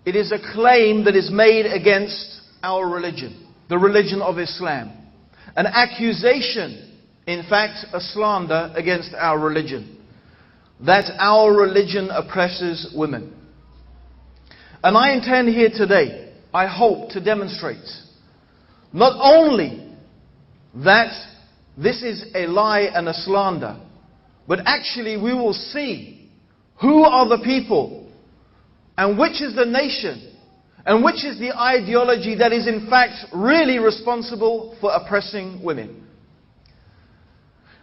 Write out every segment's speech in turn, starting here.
It is a claim that is made against our religion, the religion of Islam. An accusation, in fact, a slander against our religion. That our religion oppresses women. And I intend here today, I hope, to demonstrate not only that this is a lie and a slander, but actually we will see who are the people and which is the nation and which is the ideology that is in fact really responsible for oppressing women.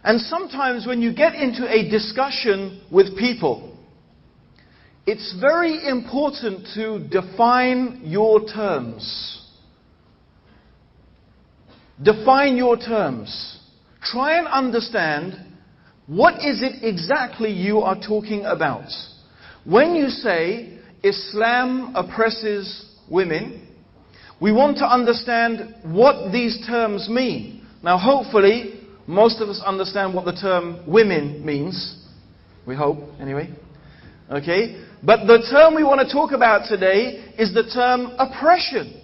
And sometimes when you get into a discussion with people, it's very important to define your terms. Define your terms. Try and understand what is it exactly you are talking about. When you say Islam oppresses women, we want to understand what these terms mean. Now hopefully, most of us understand what the term women means. We hope, anyway. Okay? But the term we want to talk about today is the term oppression.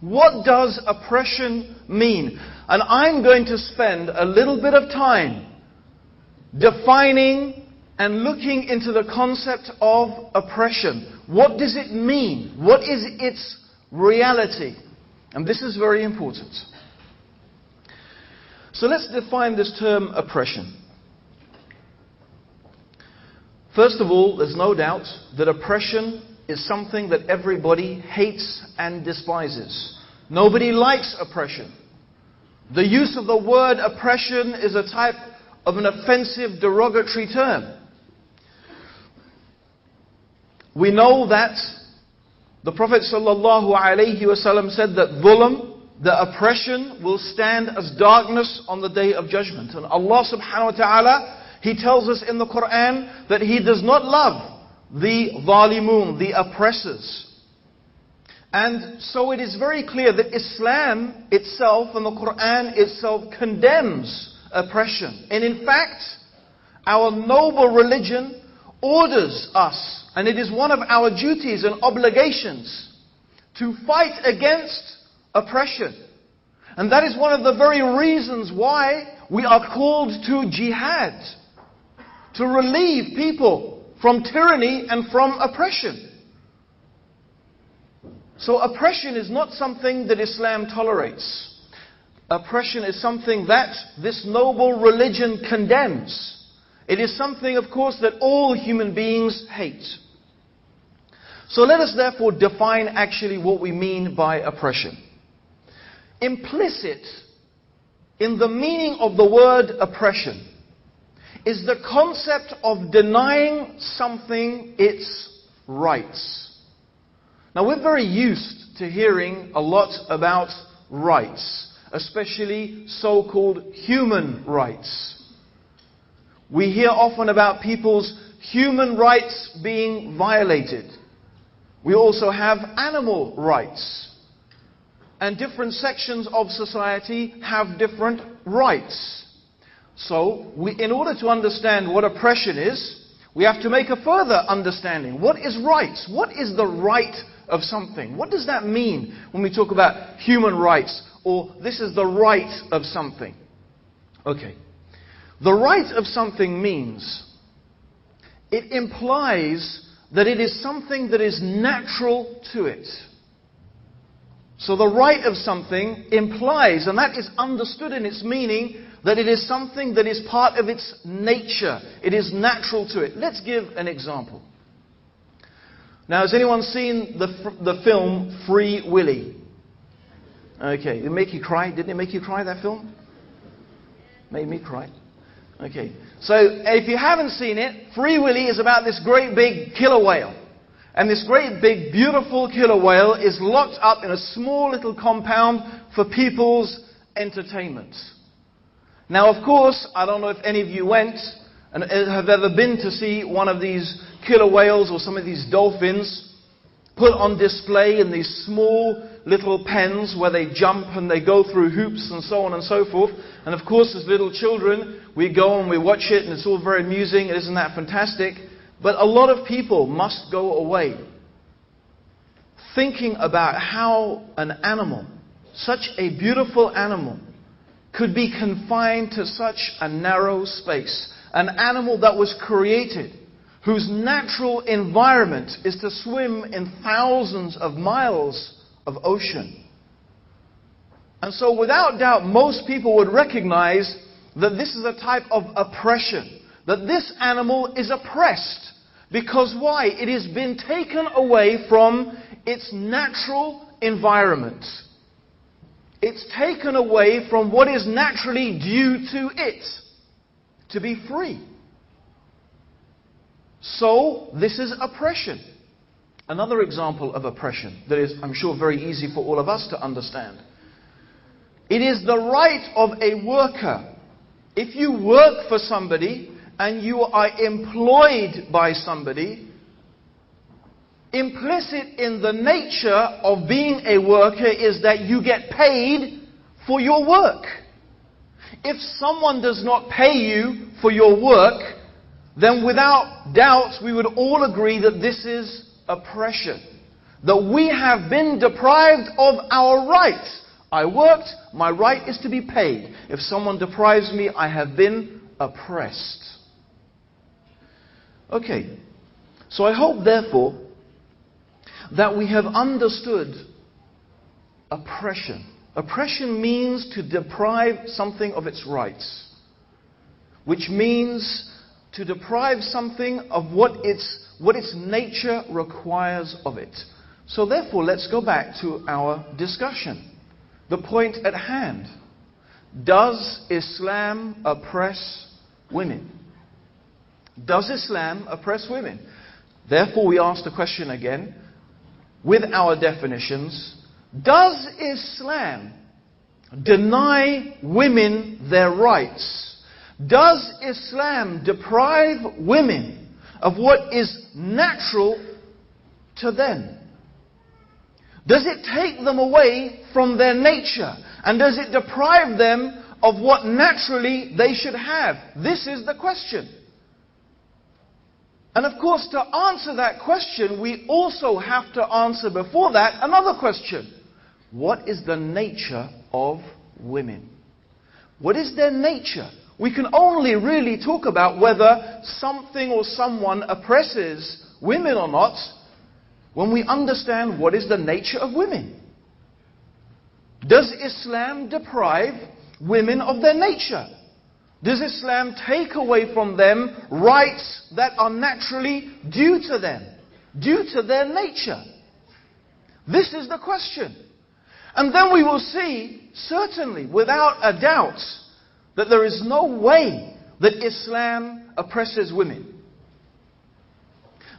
What does oppression mean? And I'm going to spend a little bit of time defining and looking into the concept of oppression. What does it mean? What is its reality? And this is very important. So let's define this term oppression. First of all, there's no doubt that oppression is something that everybody hates and despises. Nobody likes oppression. The use of the word oppression is a type of an offensive, derogatory term. We know that the Prophet ﷺ said that dhulm, the oppression, will stand as darkness on the day of judgment. And Allah subhanahu wa ta'ala, He tells us in the Quran that He does not love the zalimun, the oppressors. And so it is very clear that Islam itself and the Quran itself condemns oppression. And in fact, our noble religion orders us, and it is one of our duties and obligations, to fight against oppression. And that is one of the very reasons why we are called to jihad, to relieve people from tyranny and from oppression. So oppression is not something that Islam tolerates. Oppression is something that this noble religion condemns. It is something, of course, that all human beings hate. So let us therefore define actually what we mean by oppression. Implicit in the meaning of the word oppression is the concept of denying something its rights. Now we're very used to hearing a lot about rights, especially so-called human rights. We hear often about people's human rights being violated. We also have animal rights. And different sections of society have different rights. So, in order to understand what oppression is, we have to make a further understanding. What is rights? What is the right of something? What does that mean when we talk about human rights, or this is the right of something? Okay. The right of something means it implies that it is something that is natural to it. So the right of something implies, and that is understood in its meaning, that it is something that is part of its nature. It is natural to it. Let's give an example. Now, has anyone seen the film Free Willy? Okay, did it make you cry? Didn't it make you cry, that film? Made me cry. Okay, so if you haven't seen it, Free Willy is about this great big killer whale. And this great big beautiful killer whale is locked up in a small little compound for people's entertainment. Now, of course, I don't know if any of you went and have ever been to see one of these killer whales or some of these dolphins put on display in these small little pens where they jump and they go through hoops and so on and so forth. And of course, as little children, we go and we watch it and it's all very amusing. Isn't that fantastic? But a lot of people must go away thinking about how an animal, such a beautiful animal, could be confined to such a narrow space. An animal that was created, whose natural environment is to swim in thousands of miles of ocean. And so without doubt, most people would recognize that this is a type of oppression, that this animal is oppressed. Because why? It has been taken away from its natural environment. It's taken away from what is naturally due to it, to be free. So, this is oppression. Another example of oppression that is, I'm sure, very easy for all of us to understand. It is the right of a worker. If you work for somebody and you are employed by somebody, implicit in the nature of being a worker is that you get paid for your work. If someone does not pay you for your work, then without doubt we would all agree that this is oppression. That we have been deprived of our rights. I worked, my right is to be paid. If someone deprives me, I have been oppressed. Okay, so I hope therefore that we have understood oppression. Oppression means to deprive something of its rights, which means to deprive something of what its nature requires of it. So therefore, let's go back to our discussion. The point at hand. Does Islam oppress women? Does Islam oppress women? Therefore, we ask the question again, with our definitions, does Islam deny women their rights? Does Islam deprive women of what is natural to them? Does it take them away from their nature? And does it deprive them of what naturally they should have? This is the question. And of course, to answer that question, we also have to answer before that another question. What is the nature of women? What is their nature? We can only really talk about whether something or someone oppresses women or not when we understand what is the nature of women. Does Islam deprive women of their nature? Does Islam take away from them rights that are naturally due to them, due to their nature? This is the question. And then we will see, certainly, without a doubt, that there is no way that Islam oppresses women.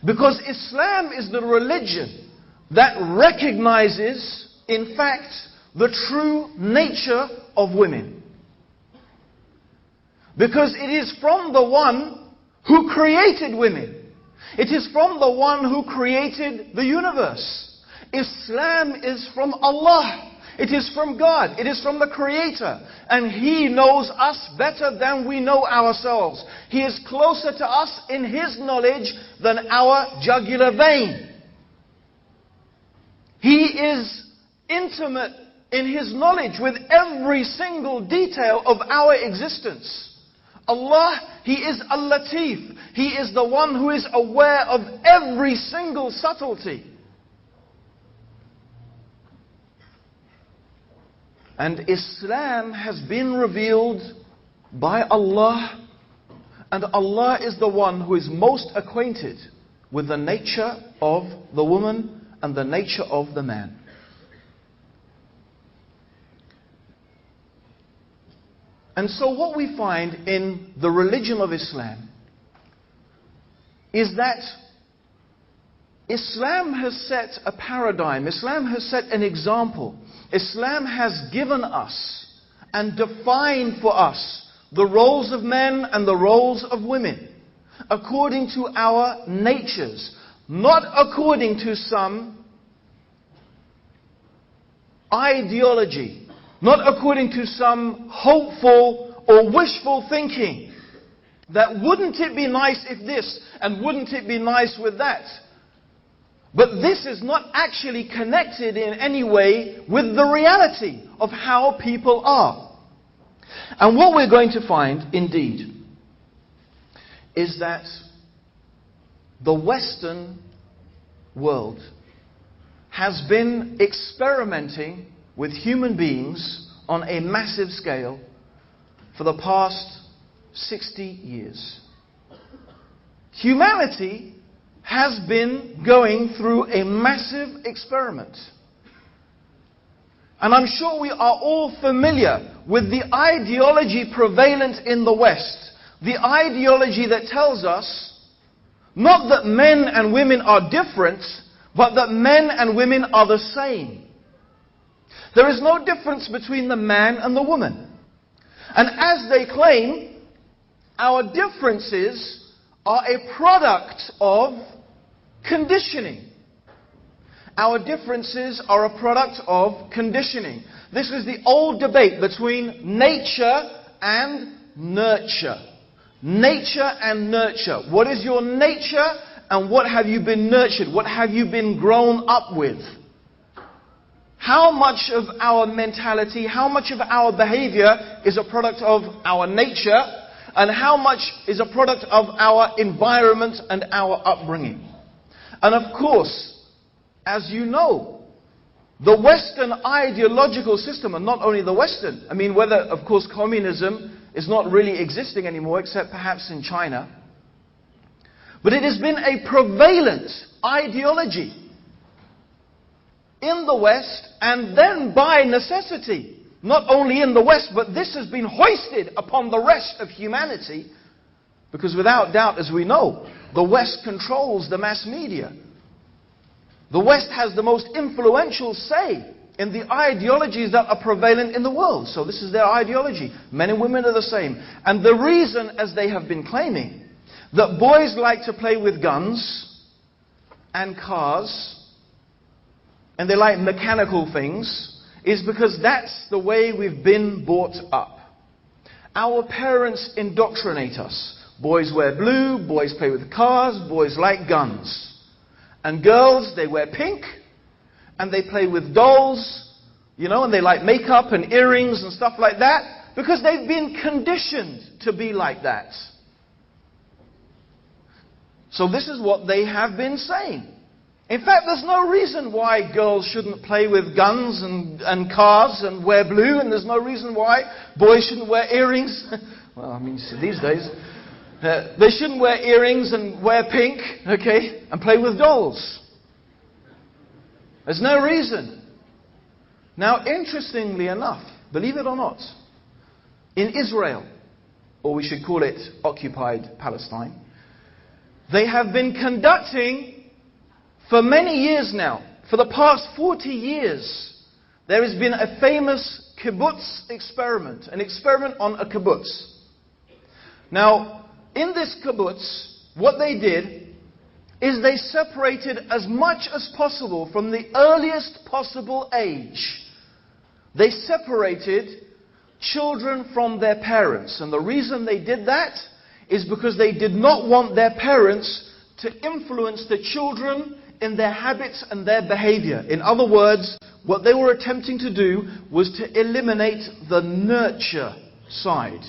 Because Islam is the religion that recognizes, in fact, the true nature of women. Because it is from the one who created women. It is from the one who created the universe. Islam is from Allah. It is from God. It is from the Creator. And He knows us better than we know ourselves. He is closer to us in His knowledge than our jugular vein. He is intimate in His knowledge with every single detail of our existence. Allah, He is Al-Latif. He is the one who is aware of every single subtlety. And Islam has been revealed by Allah, and Allah is the one who is most acquainted with the nature of the woman and the nature of the man. And so what we find in the religion of Islam is that Islam has set a paradigm, Islam has set an example. Islam has given us and defined for us the roles of men and the roles of women according to our natures, not according to some ideology, not according to some hopeful or wishful thinking that wouldn't it be nice if this and wouldn't it be nice with that. But this is not actually connected in any way with the reality of how people are. And what we're going to find, indeed, is that the Western world has been experimenting with human beings on a massive scale for the past 60 years. Humanity has been going through a massive experiment. And I'm sure we are all familiar with the ideology prevalent in the West. The ideology that tells us not that men and women are different, but that men and women are the same. There is no difference between the man and the woman. And as they claim, our differences are a product of conditioning. Our differences are a product of conditioning. This is the old debate between nature and nurture. Nature and nurture. What is your nature and what have you been nurtured? What have you been grown up with? How much of our mentality, how much of our behavior is a product of our nature, and how much is a product of our environment and our upbringing? And of course, as you know, the Western ideological system, and not only the Western, I mean whether, of course, communism is not really existing anymore, except perhaps in China. But it has been a prevalent ideology in the West, and then by necessity, not only in the West, but this has been hoisted upon the rest of humanity, because without doubt, as we know, the West controls the mass media. The West has the most influential say in the ideologies that are prevalent in the world. So this is their ideology. Men and women are the same. And the reason, as they have been claiming, that boys like to play with guns and cars, and they like mechanical things, is because that's the way we've been brought up. Our parents indoctrinate us. Boys wear blue, boys play with cars, boys like guns. And girls, they wear pink, and they play with dolls, you know, and they like makeup and earrings and stuff like that, because they've been conditioned to be like that. So this is what they have been saying. In fact, there's no reason why girls shouldn't play with guns and cars and wear blue, and there's no reason why boys shouldn't wear earrings. Well, I mean, these days, they shouldn't wear earrings and wear pink, okay, and play with dolls. There's no reason. Now, interestingly enough, believe it or not, in Israel, or we should call it occupied Palestine, they have been conducting for many years now, for the past 40 years, there has been a famous kibbutz experiment, an experiment on a kibbutz. Now, in this kibbutz, what they did is they separated as much as possible from the earliest possible age. They separated children from their parents. And the reason they did that is because they did not want their parents to influence the children in their habits and their behavior. In other words, what they were attempting to do was to eliminate the nurture side.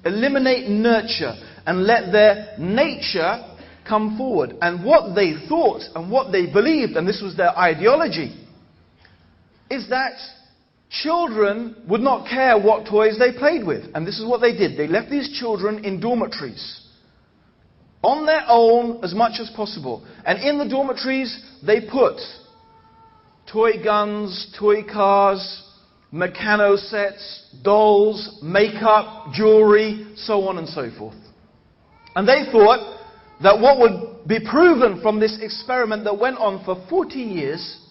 Eliminate nurture and let their nature come forward. And what they thought and what they believed, and this was their ideology, is that children would not care what toys they played with. And this is what they did. They left these children in dormitories on their own as much as possible. And in the dormitories, they put toy guns, toy cars, mechano sets, dolls, makeup, jewelry, so on and so forth. And they thought that what would be proven from this experiment that went on for 40 years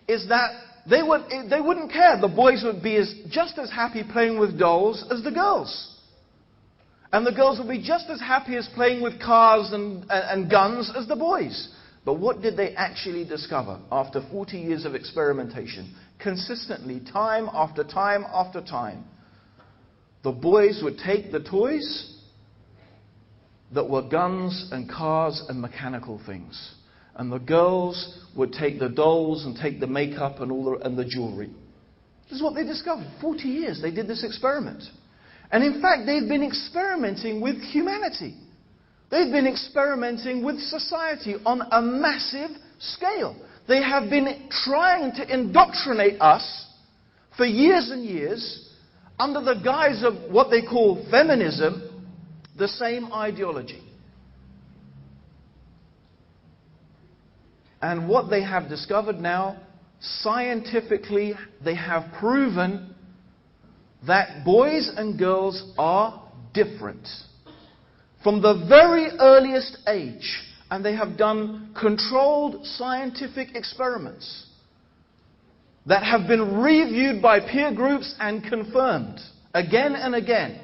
is that they wouldn't care. The boys would be just as happy playing with dolls as the girls. And the girls would be just as happy as playing with cars and guns as the boys. But what did they actually discover after 40 years of experimentation? Consistently, time after time after time, the boys would take the toys that were guns and cars and mechanical things. and the girls would take the dolls and take the makeup and and the jewelry. This is what they discovered. 40 years they did this experiment. And in fact, they've been experimenting with humanity. They've been experimenting with society on a massive scale. They have been trying to indoctrinate us for years and years under the guise of what they call feminism, the same ideology. And what they have discovered now, scientifically, they have proven that boys and girls are different from the very earliest age. And they have done controlled scientific experiments that have been reviewed by peer groups and confirmed again and again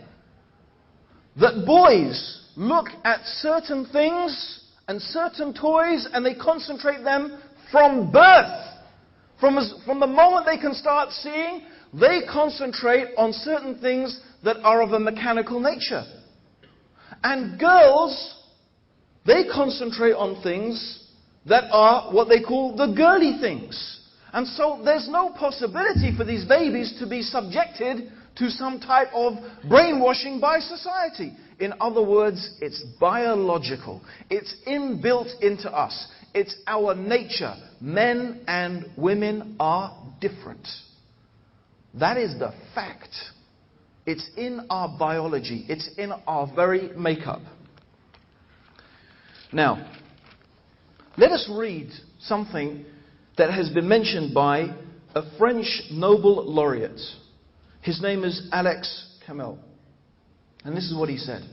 that boys look at certain things and certain toys and they concentrate them from birth. From the moment they can start seeing, they concentrate on certain things that are of a mechanical nature. And girls, they concentrate on things that are what they call the girly things. And so there's no possibility for these babies to be subjected to some type of brainwashing by society. In other words, it's biological. It's inbuilt into us. It's our nature. Men and women are different. That is the fact. It's in our biology. It's in our very makeup. Now, let us read something that has been mentioned by a French Nobel laureate. His name is Alex Camel. And this is what he said.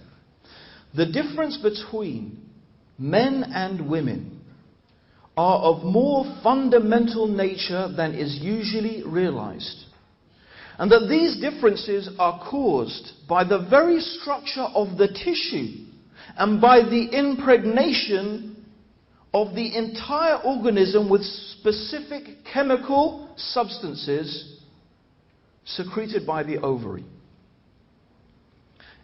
The difference between men and women are of more fundamental nature than is usually realized. And that these differences are caused by the very structure of the tissue and by the impregnation of the entire organism with specific chemical substances secreted by the ovary.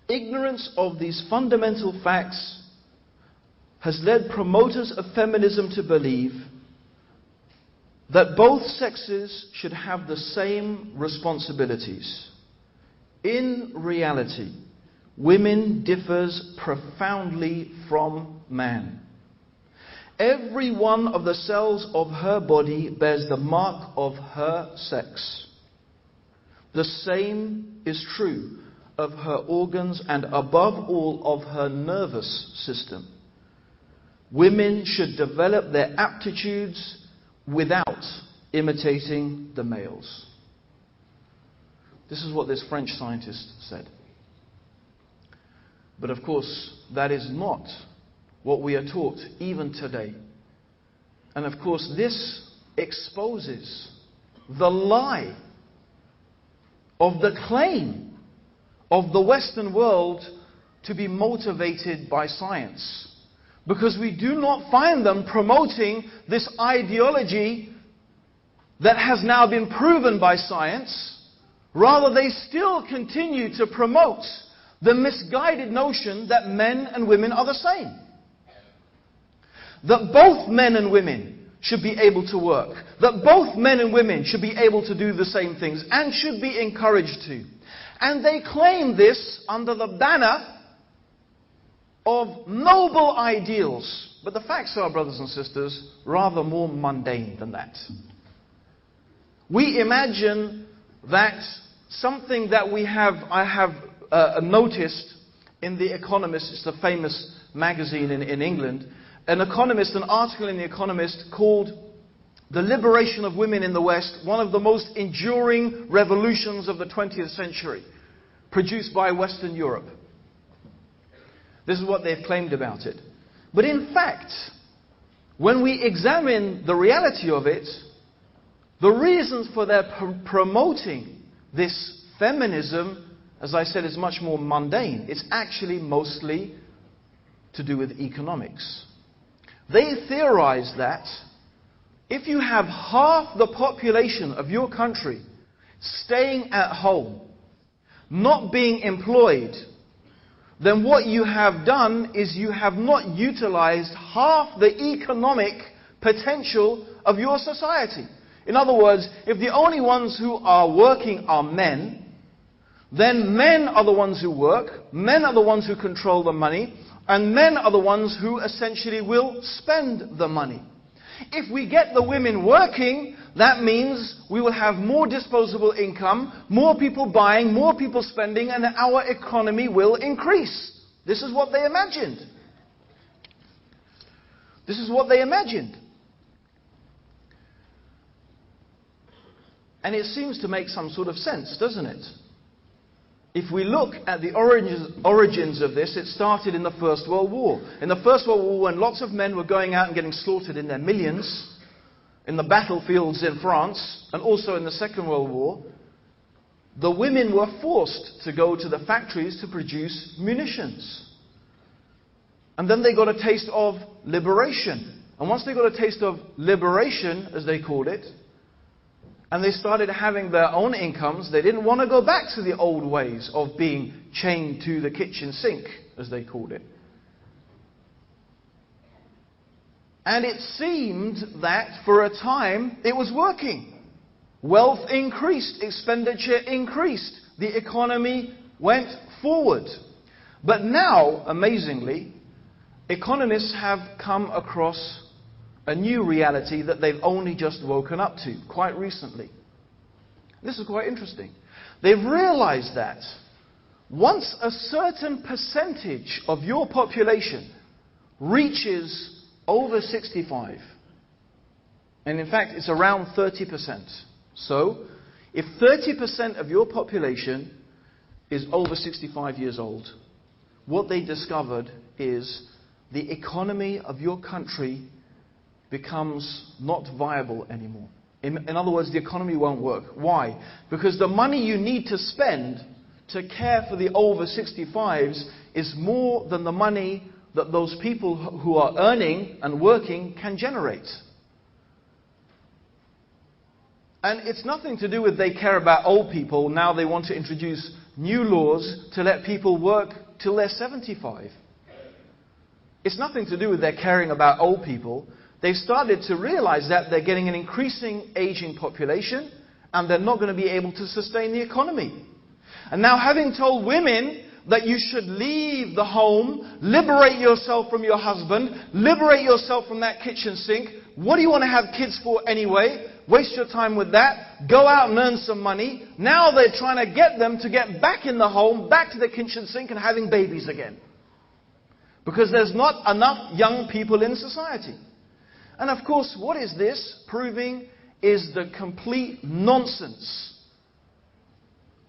Ignorance of these fundamental facts has led promoters of feminism to believe that both sexes should have the same responsibilities. In reality, women differs profoundly from man. Every one of the cells of her body bears the mark of her sex. The same is true of her organs and above all of her nervous system. Women should develop their aptitudes without imitating the males. This is what this French scientist said. But of course, that is not what we are taught even today. And of course, this exposes the lie of the claim of the Western world to be motivated by science. Because we do not find them promoting this ideology that has now been proven by science. Rather, they still continue to promote the misguided notion that men and women are the same. That both men and women should be able to work. That both men and women should be able to do the same things and should be encouraged to. And they claim this under the banner of noble ideals. But the facts are, brothers and sisters, rather more mundane than that. We imagine that something that I have noticed in The Economist, it's a famous magazine in England, an article in The Economist called "The Liberation of Women in the West, one of the most enduring revolutions of the 20th century," produced by Western Europe. This is what they've claimed about it. But in fact, when we examine the reality of it, the reasons for their promoting this feminism, as I said, is much more mundane. It's actually mostly to do with economics. They theorize that if you have half the population of your country staying at home, not being employed, then what you have done is you have not utilized half the economic potential of your society. In other words, if the only ones who are working are men, then men are the ones who work, men are the ones who control the money, and men are the ones who essentially will spend the money. If we get the women working, that means we will have more disposable income, more people buying, more people spending, and our economy will increase. This is what they imagined. This is what they imagined. And it seems to make some sort of sense, doesn't it? If we look at the origins of this, it started in the First World War. In the First World War, when lots of men were going out and getting slaughtered in their millions, in the battlefields in France, and also in the Second World War, the women were forced to go to the factories to produce munitions. And then they got a taste of liberation. And once they got a taste of liberation, as they called it, and they started having their own incomes, they didn't want to go back to the old ways of being chained to the kitchen sink, as they called it. And it seemed that for a time it was working. Wealth increased, expenditure increased, the economy went forward. But now, amazingly, economists have come across a new reality that they've only just woken up to quite recently. This is quite interesting. They've realized that once a certain percentage of your population reaches over 65, and in fact it's around 30%. So, if 30% of your population is over 65 years old, what they discovered is the economy of your country becomes not viable anymore. In other words, the economy won't work. Why? Because the money you need to spend to care for the over 65s is more than the money that those people who are earning and working can generate. And it's nothing to do with they care about old people. Now they want to introduce new laws to let people work till they're 75. It's nothing to do with their caring about old people. They've started to realize that they're getting an increasing aging population and they're not going to be able to sustain the economy. And now, having told women that you should leave the home, liberate yourself from your husband, liberate yourself from that kitchen sink, what do you want to have kids for anyway? Waste your time with that. Go out and earn some money. Now they're trying to get them to get back in the home, back to the kitchen sink and having babies again. Because there's not enough young people in society. And of course, what is this proving is the complete nonsense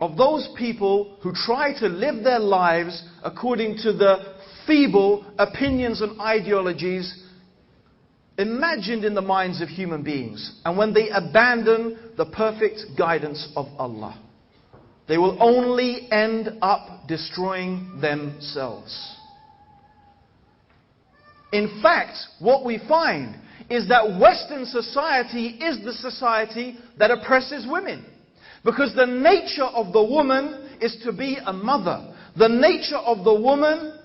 of those people who try to live their lives according to the feeble opinions and ideologies imagined in the minds of human beings. And when they abandon the perfect guidance of Allah, they will only end up destroying themselves. In fact, what we find is that Western society is the society that oppresses women. Because the nature of the woman is to be a mother. The nature of the woman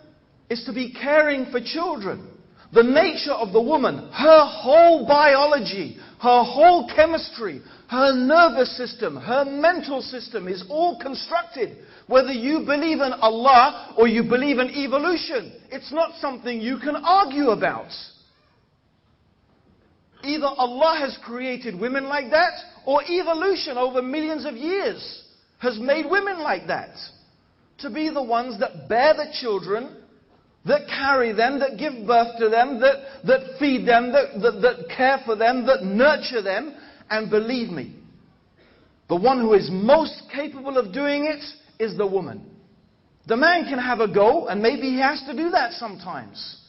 is to be caring for children. The nature of the woman, her whole biology, her whole chemistry, her nervous system, her mental system is all constructed. Whether you believe in Allah or you believe in evolution, it's not something you can argue about. Either Allah has created women like that, or evolution over millions of years has made women like that. To be the ones that bear the children, that carry them, that give birth to them, that feed them, that care for them, that nurture them. And believe me, the one who is most capable of doing it is the woman. The man can have a go, and maybe he has to do that sometimes.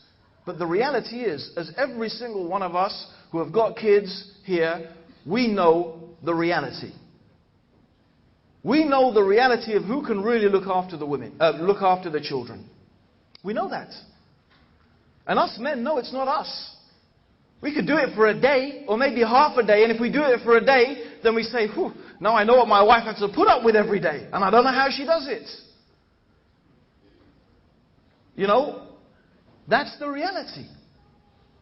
But the reality is, as every single one of us who have got kids here, we know the reality. We know the reality of who can really look after the women, look after the children. We know that. And us men know it's not us. We could do it for a day, or maybe half a day, and if we do it for a day, then we say, whew, now I know what my wife has to put up with every day, and I don't know how she does it. You know, that's the reality.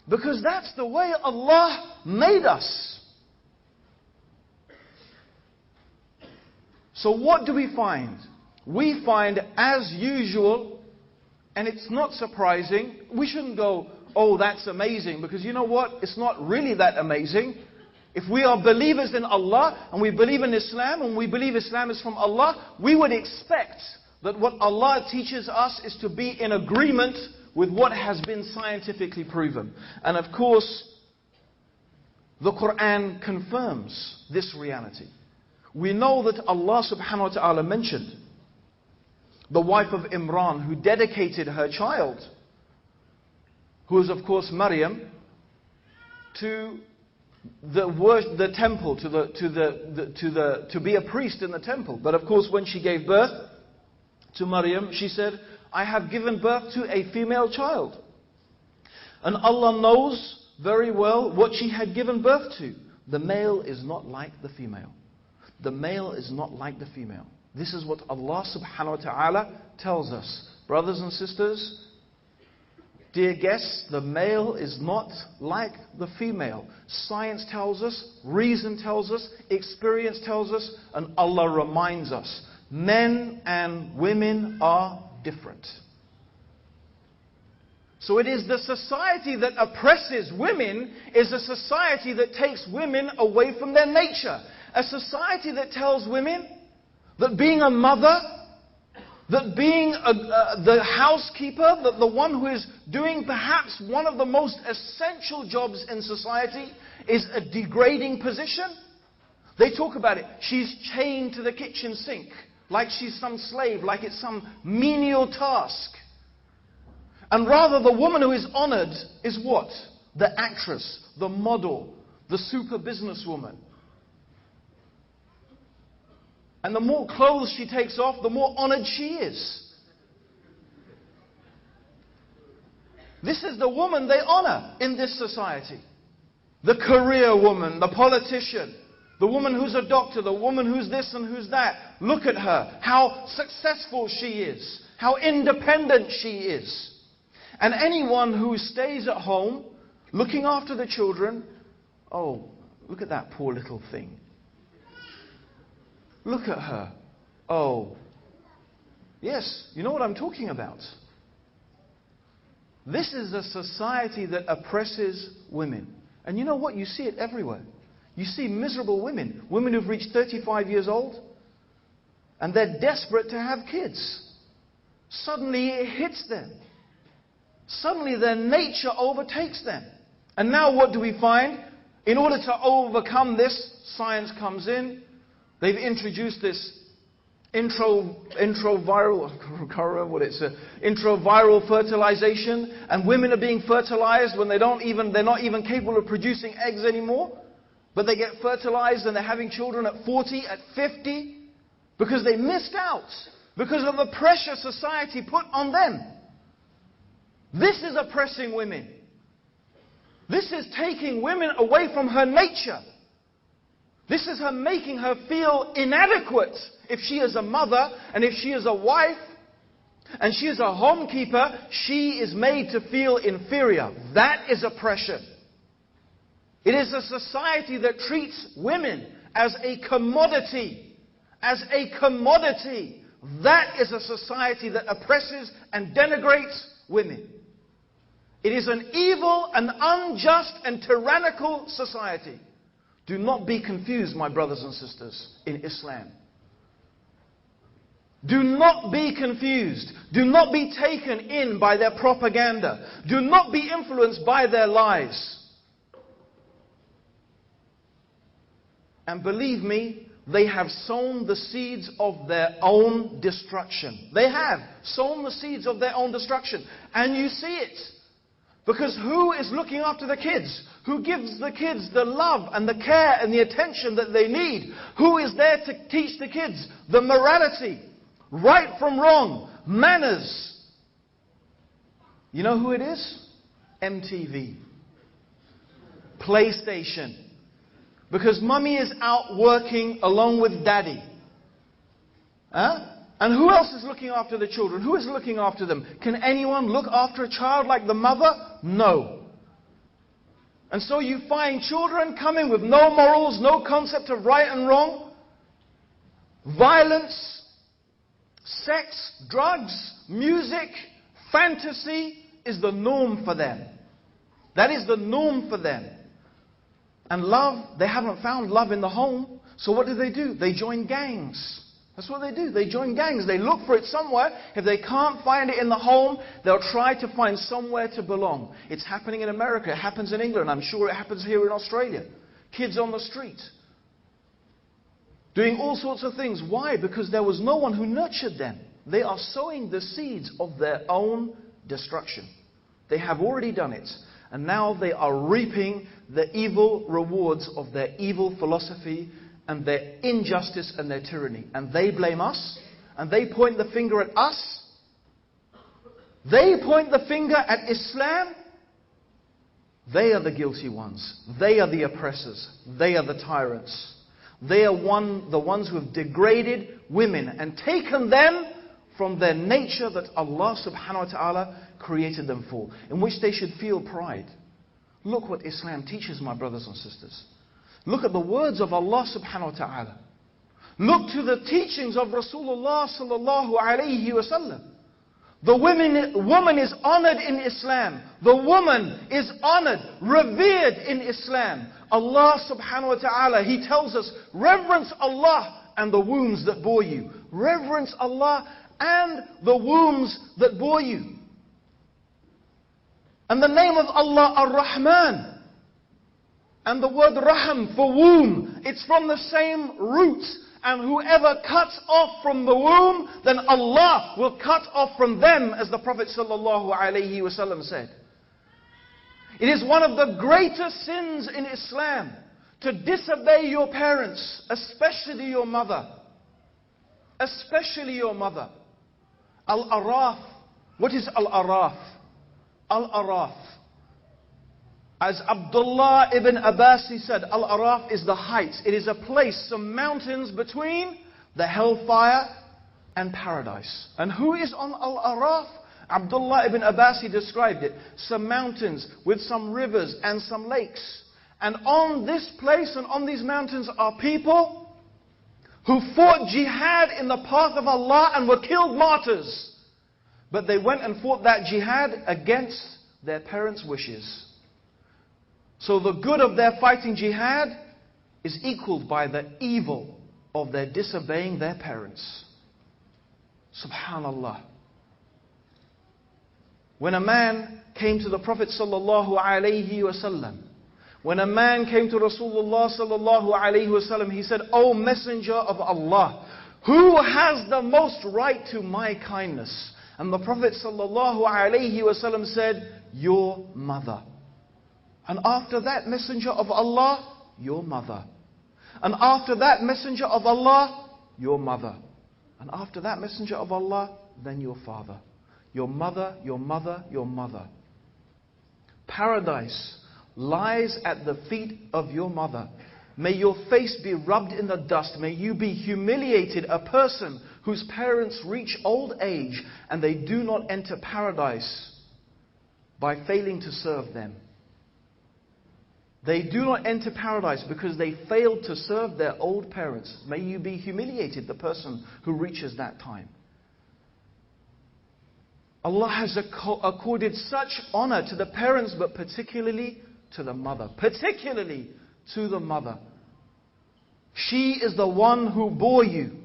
Because that's the way Allah made us. So what do we find? We find, as usual, and it's not surprising, we shouldn't go, oh, that's amazing, because you know what? It's not really that amazing. If we are believers in Allah, and we believe in Islam, and we believe Islam is from Allah, we would expect that what Allah teaches us is to be in agreement with what has been scientifically proven. And of course, the Quran confirms this reality. We know that Allah subhanahu wa ta'ala mentioned the wife of Imran who dedicated her child, who is of course Maryam, to the temple, to be a priest in the temple. But of course when she gave birth to Maryam, she said, I have given birth to a female child. And Allah knows very well what she had given birth to. The male is not like the female. The male is not like the female. This is what Allah subhanahu wa ta'ala tells us. Brothers and sisters, dear guests, the male is not like the female. Science tells us, reason tells us, experience tells us, and Allah reminds us. Men and women are different. So it is the society that oppresses women is a society that takes women away from their nature. A society that tells women that being a mother, that being the housekeeper, that the one who is doing perhaps one of the most essential jobs in society is a degrading position. They talk about it. She's chained to the kitchen sink, like she's some slave, like it's some menial task. And rather the woman who is honored is what? The actress, the model, the super businesswoman. And the more clothes she takes off, the more honored she is. This is the woman they honor in this society. The career woman, the politician, the woman who's a doctor, the woman who's this and who's that. Look at her, how successful she is, how independent she is. And anyone who stays at home, looking after the children, oh, look at that poor little thing. Look at her. Oh, yes, you know what I'm talking about. This is a society that oppresses women. And you know what? You see it everywhere. You see miserable women. Women who've reached 35 years old. And they're desperate to have kids. Suddenly it hits them. Suddenly their nature overtakes them. And now what do we find? In order to overcome this, science comes in. They've introduced this introviral fertilization, and women are being fertilized when they're not even capable of producing eggs anymore. But they get fertilized and they're having children at 40, at 50, because they missed out, because of the pressure society put on them. This is oppressing women. This is taking women away from her nature. This is her making her feel inadequate if she is a mother, and if she is a wife, and she is a homekeeper, she is made to feel inferior. That is oppression. It is a society that treats women as a commodity. As a commodity. That is a society that oppresses and denigrates women. It is an evil and unjust and tyrannical society. Do not be confused, my brothers and sisters, in Islam. Do not be confused. Do not be taken in by their propaganda. Do not be influenced by their lies. And believe me, they have sown the seeds of their own destruction. They have sown the seeds of their own destruction. And you see it. Because who is looking after the kids? Who gives the kids the love and the care and the attention that they need? Who is there to teach the kids the morality, right from wrong, manners? You know who it is? MTV. PlayStation. Because mummy is out working along with daddy. Huh? And who else is looking after the children? Who is looking after them? Can anyone look after a child like the mother? No. And so you find children coming with no morals, no concept of right and wrong. Violence, sex, drugs, music, fantasy is the norm for them. That is the norm for them. And love, they haven't found love in the home. So what do? They join gangs. That's what they do. They join gangs. They look for it somewhere. If they can't find it in the home, they'll try to find somewhere to belong. It's happening in America. It happens in England. I'm sure it happens here in Australia. Kids on the street, doing all sorts of things. Why? Because there was no one who nurtured them. They are sowing the seeds of their own destruction. They have already done it. And now they are reaping the evil rewards of their evil philosophy and their injustice and their tyranny. And they blame us. And they point the finger at us. They point the finger at Islam. They are the guilty ones. They are the oppressors. They are the tyrants. They are the ones who have degraded women and taken them from their nature that Allah subhanahu wa ta'ala created them for, in which they should feel pride. Look what Islam teaches, my brothers and sisters. Look at the words of Allah subhanahu wa ta'ala. Look to the teachings of Rasulullah sallallahu alayhi wasallam. The woman is honored in Islam. The woman is honored, revered in Islam. Allah subhanahu wa ta'ala, He tells us, reverence Allah and the wombs that bore you. Reverence Allah and the wombs that bore you. And the name of Allah, Ar-Rahman. And the word Raham for womb, it's from the same root. And whoever cuts off from the womb, then Allah will cut off from them, as the Prophet sallallahu alaihi wasallam said. It is one of the greatest sins in Islam to disobey your parents, especially your mother. Especially your mother. Al-Araf. What is Al-Araf? Al-Araf. As Abdullah ibn Abbas said, Al-Araf is the heights. It is a place, some mountains between the hellfire and paradise. And who is on Al-Araf? Abdullah ibn Abbas described it. Some mountains with some rivers and some lakes. And on this place and on these mountains are people who fought jihad in the path of Allah and were killed martyrs. But they went and fought that jihad against their parents' wishes. So the good of their fighting jihad is equaled by the evil of their disobeying their parents. Subhanallah. When a man came to the Prophet sallallahu alaihi wasallam, when a man came to Rasulullah sallallahu alaihi wasallam, he said, "O Messenger of Allah, who has the most right to my kindness?" And the Prophet sallallahu alaihi wasallam said, "Your mother." And after that, Messenger of Allah, your mother. And after that, Messenger of Allah, your mother. And after that, Messenger of Allah, then your father. Your mother, your mother, your mother. Paradise lies at the feet of your mother. May your face be rubbed in the dust. May you be humiliated, a person whose parents reach old age and they do not enter paradise by failing to serve them. They do not enter paradise because they failed to serve their old parents. May you be humiliated, the person who reaches that time. Allah has accorded such honor to the parents, but particularly to the mother. Particularly to the mother. She is the one who bore you.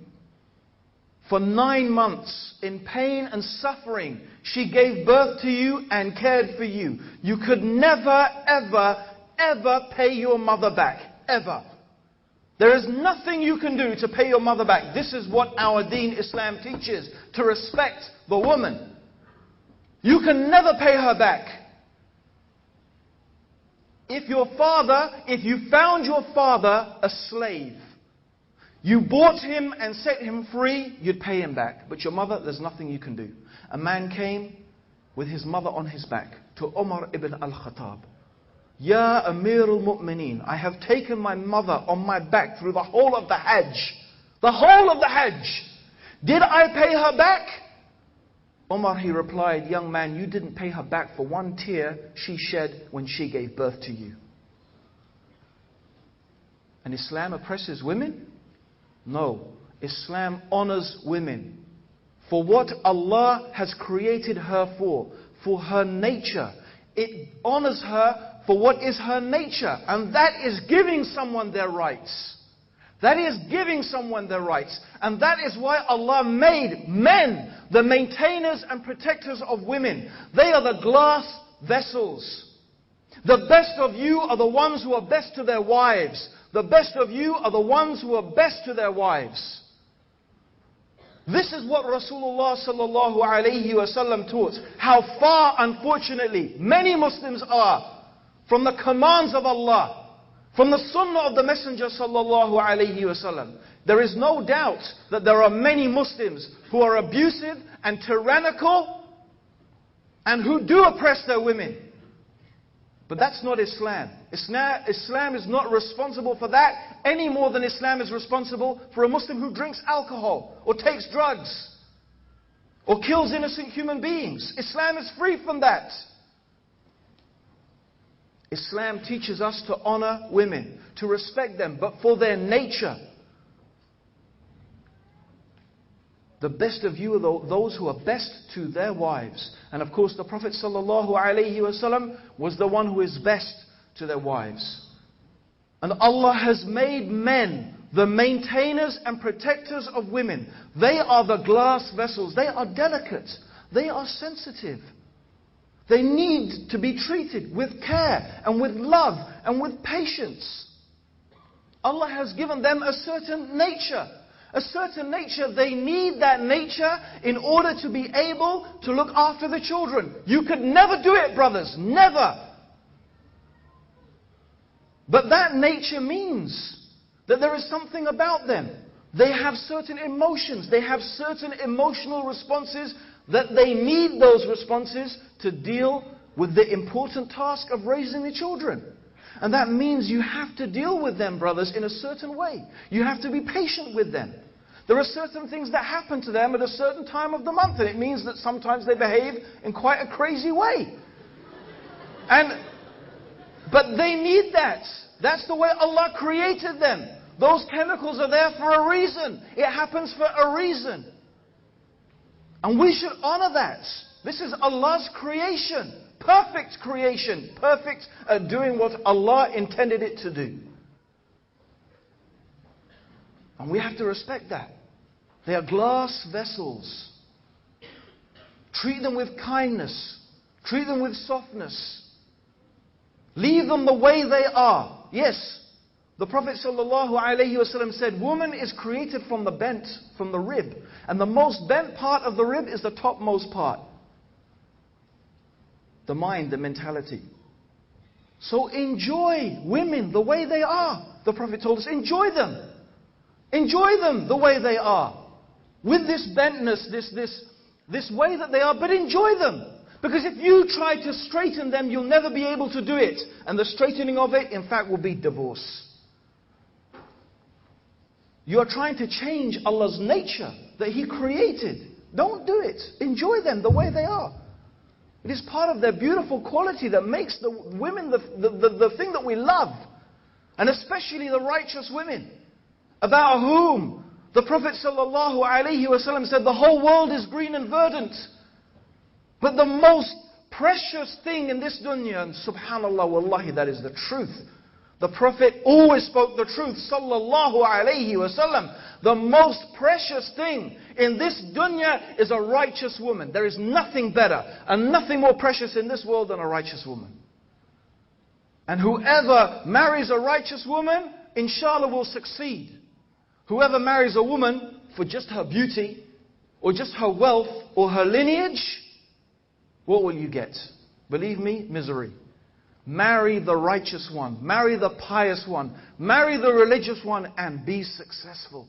For 9 months, in pain and suffering, she gave birth to you and cared for you. You could never, ever pay your mother back. Ever. There is nothing you can do to pay your mother back. This is what our Deen Islam teaches. To respect the woman. You can never pay her back. If you found your father a slave, you bought him and set him free, you'd pay him back. But your mother, there's nothing you can do. A man came with his mother on his back to Umar ibn al-Khattab. Ya Amir al-Mu'mineen, I have taken my mother on my back through the whole of the Hajj. The whole of the Hajj. Did I pay her back? Umar, he replied, young man, you didn't pay her back for one tear she shed when she gave birth to you. And Islam oppresses women? No. Islam honors women for what Allah has created her for her nature. It honors her for what is her nature, and that is giving someone their rights. That is giving someone their rights. And that is why Allah made men the maintainers and protectors of women. They are the glass vessels. The best of you are the ones who are best to their wives. The best of you are the ones who are best to their wives. This is what Rasulullah sallallahu alayhi wasallam taught. How far, unfortunately, many Muslims are from the commands of Allah, from the sunnah of the Messenger sallallahu alayhi wasallam. There is no doubt that there are many Muslims who are abusive and tyrannical and who do oppress their women. But that's not Islam. Islam is not responsible for that any more than Islam is responsible for a Muslim who drinks alcohol or takes drugs or kills innocent human beings. Islam is free from that. Islam teaches us to honor women, to respect them, but for their nature. The best of you are those who are best to their wives. And of course the Prophet ﷺ was the one who is best to their wives. And Allah has made men the maintainers and protectors of women. They are the glass vessels. They are delicate. They are sensitive. They need to be treated with care and with love and with patience. Allah has given them a certain nature. A certain nature. They need that nature in order to be able to look after the children. You could never do it, brothers. Never. But that nature means that there is something about them. They have certain emotions. They have certain emotional responses that they need those responses to deal with the important task of raising the children. And that means you have to deal with them, brothers, in a certain way. You have to be patient with them. There are certain things that happen to them at a certain time of the month, and it means that sometimes they behave in quite a crazy way. But they need that. That's the way Allah created them. Those chemicals are there for a reason. It happens for a reason. And we should honor that. This is Allah's creation. Perfect creation. Perfect at doing what Allah intended it to do. And we have to respect that. They are glass vessels. Treat them with kindness. Treat them with softness. Leave them the way they are. Yes, the Prophet ﷺ said, woman is created from the rib. And the most bent part of the rib is the topmost part. The mind, the mentality. So enjoy women the way they are. The Prophet told us, enjoy them. Enjoy them the way they are. With this bentness, this way that they are, but enjoy them. Because if you try to straighten them, you'll never be able to do it. And the straightening of it, in fact, will be divorce. You are trying to change Allah's nature that He created. Don't do it. Enjoy them the way they are. It is part of their beautiful quality that makes the women the thing that we love. And especially the righteous women, about whom the Prophet ﷺ said, the whole world is green and verdant. But the most precious thing in this dunya, and subhanallah, wallahi, that is the truth. The Prophet always spoke the truth, sallallahu alayhi wasallam. The most precious thing in this dunya is a righteous woman. There is nothing better and nothing more precious in this world than a righteous woman. And whoever marries a righteous woman, inshallah will succeed. Whoever marries a woman for just her beauty, or just her wealth, or her lineage, what will you get? Believe me, misery. Marry the righteous one. Marry the pious one. Marry the religious one and be successful.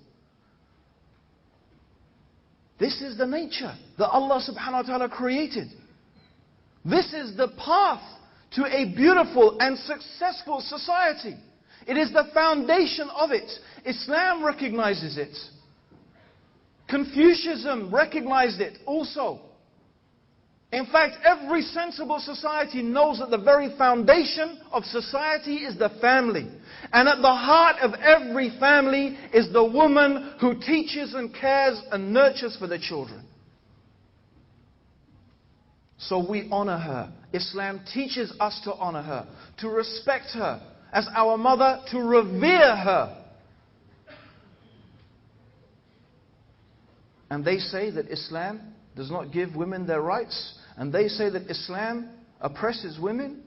This is the nature that Allah subhanahu wa ta'ala created. This is the path to a beautiful and successful society. It is the foundation of it. Islam recognizes it. Confucianism recognized it also. In fact, every sensible society knows that the very foundation of society is the family. And at the heart of every family is the woman who teaches and cares and nurtures for the children. So we honor her. Islam teaches us to honor her, to respect her as our mother, to revere her. And they say that Islam does not give women their rights. And they say that Islam oppresses women.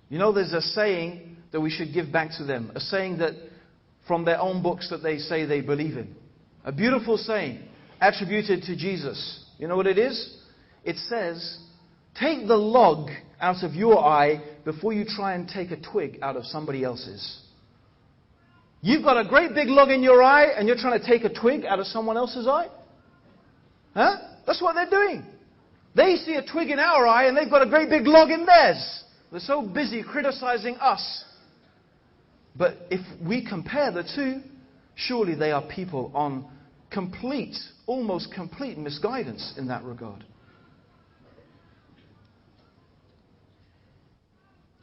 You know, there's a saying that we should give back to them. A saying that from their own books that they say they believe in. A beautiful saying attributed to Jesus. You know what it is? It says, take the log out of your eye before you try and take a twig out of somebody else's. You've got a great big log in your eye and you're trying to take a twig out of someone else's eye? Huh? That's what they're doing. They see a twig in our eye and they've got a great big log in theirs. They're so busy criticizing us. But if we compare the two, surely they are people on complete, almost complete misguidance in that regard.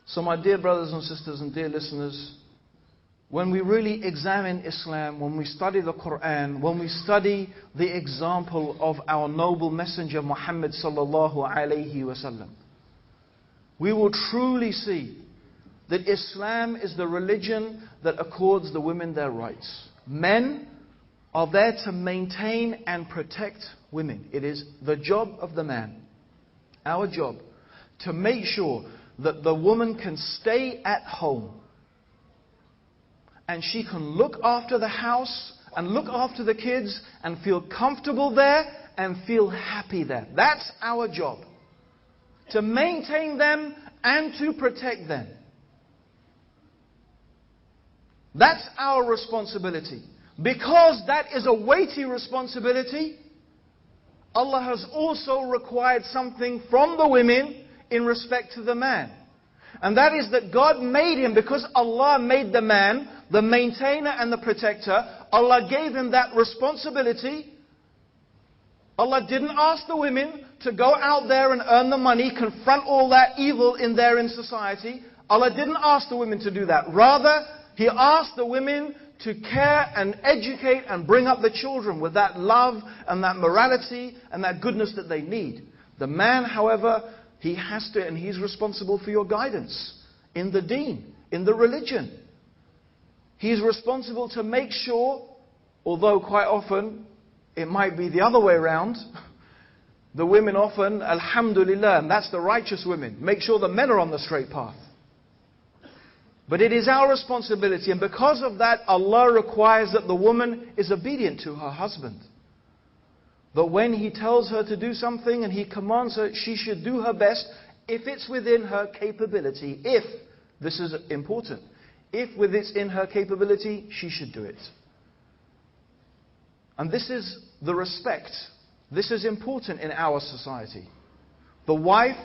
So my dear brothers and sisters and dear listeners, when we really examine Islam, when we study the Quran, when we study the example of our noble messenger Muhammad sallallahu alayhi wasallam, we will truly see that Islam is the religion that accords the women their rights. Men are there to maintain and protect women. It is the job of the man, our job, to make sure that the woman can stay at home. And she can look after the house and look after the kids and feel comfortable there and feel happy there. That's our job. To maintain them and to protect them. That's our responsibility. Because that is a weighty responsibility, Allah has also required something from the women in respect to the man. And that is that God made him, because Allah made the man the maintainer and the protector, Allah gave him that responsibility. Allah didn't ask the women to go out there and earn the money, confront all that evil in there in society. Allah didn't ask the women to do that. Rather, He asked the women to care and educate and bring up the children with that love and that morality and that goodness that they need. The man, however, he has to, and he's responsible for your guidance in the deen, in the religion. He's responsible to make sure, although quite often it might be the other way around, the women often, alhamdulillah, and that's the righteous women, make sure the men are on the straight path. But it is our responsibility, and because of that, Allah requires that the woman is obedient to her husband. That when he tells her to do something and he commands her, she should do her best if it's within her capability. If, this is important, if within her capability, she should do it. And this is the respect. This is important in our society. The wife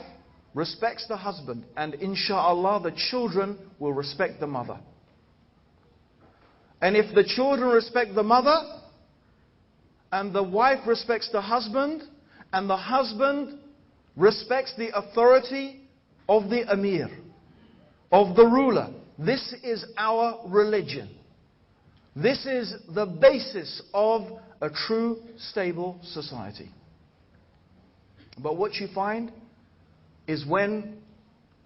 respects the husband, and insha'Allah the children will respect the mother. And if the children respect the mother, and the wife respects the husband, and the husband respects the authority of the emir, of the ruler, this is our religion. This is the basis of a true, stable society. But what you find is when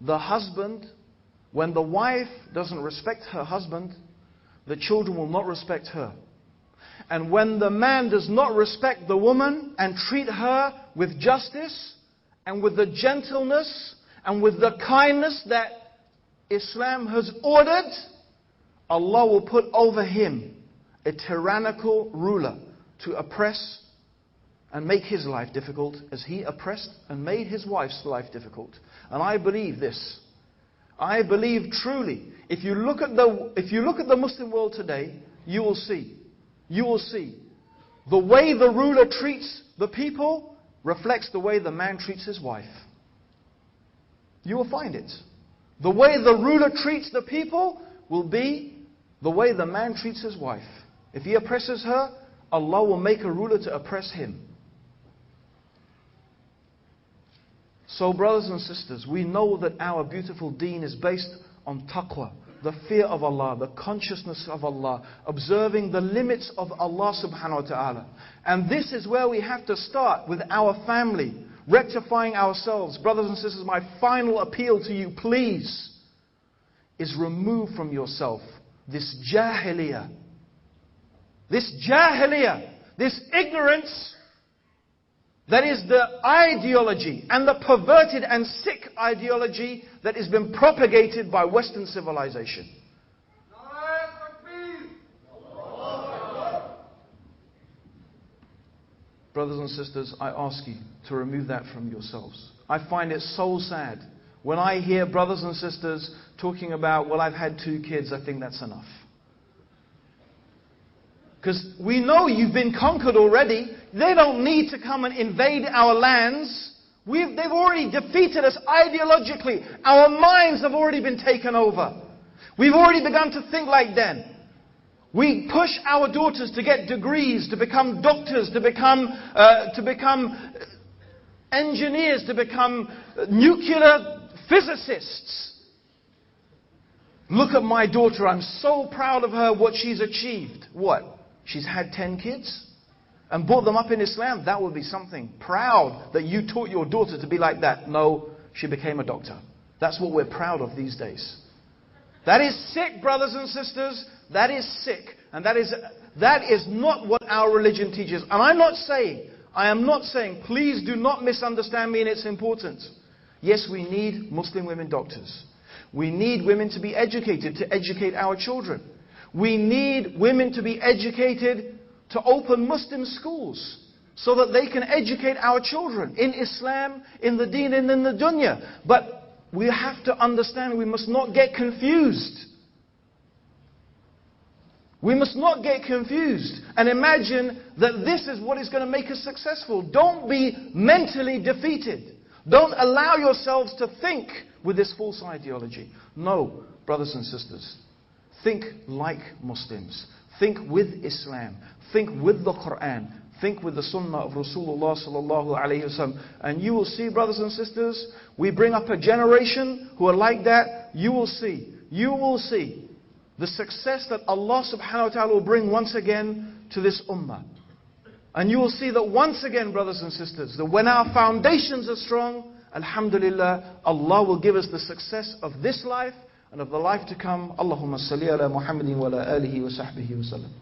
the wife doesn't respect her husband, the children will not respect her. And when the man does not respect the woman and treat her with justice and with the gentleness and with the kindness that Islam has ordered, Allah will put over him a tyrannical ruler to oppress and make his life difficult as he oppressed and made his wife's life difficult. And I believe this. I believe truly, if you look at the Muslim world today, you will see the way the ruler treats the people reflects the way the man treats his wife. You will find it. The way the ruler treats the people will be the way the man treats his wife. If he oppresses her, Allah will make a ruler to oppress him. So brothers and sisters, we know that our beautiful deen is based on taqwa, the fear of Allah, the consciousness of Allah, observing the limits of Allah subhanahu wa ta'ala. And this is where we have to start with our family, rectifying ourselves. Brothers and sisters, my final appeal to you, please, is remove from yourself this jahiliyah. This jahiliyah, this ignorance that is the ideology and the perverted and sick ideology that has been propagated by Western civilization. Brothers and sisters, I ask you to remove that from yourselves. I find it so sad when I hear brothers and sisters talking about, well, I've had 2 kids, I think that's enough. Because we know you've been conquered already. They don't need to come and invade our lands. They've already defeated us ideologically. Our minds have already been taken over. We've already begun to think like them. We push our daughters to get degrees, to become doctors, to become engineers, to become nuclear physicists. Look at my daughter. I'm so proud of her, what she's achieved. What? She's had 10 kids and brought them up in Islam. That would be something. Proud that you taught your daughter to be like that. No, she became a doctor. That's what we're proud of these days. That is sick, brothers and sisters. That is sick. And that is not what our religion teaches. And I am not saying, please do not misunderstand me in its importance. Yes, we need Muslim women doctors. We need women to be educated, to educate our children. We need women to be educated, to open Muslim schools, so that they can educate our children in Islam, in the deen and in the dunya. But we have to understand, we must not get confused. We must not get confused and imagine that this is what is going to make us successful. Don't be mentally defeated. Don't allow yourselves to think with this false ideology. No, brothers and sisters. Think like Muslims. Think with Islam. Think with the Quran. Think with the Sunnah of Rasulullah sallallahu alayhi wasallam. And you will see, brothers and sisters, we bring up a generation who are like that. You will see the success that Allah subhanahu wa ta'ala will bring once again to this ummah. And you will see that once again, brothers and sisters, that when our foundations are strong, alhamdulillah, Allah will give us the success of this life and of the life to come. Allahumma salli ala Muhammadin wa ala alihi wa sahbihi wa sallam.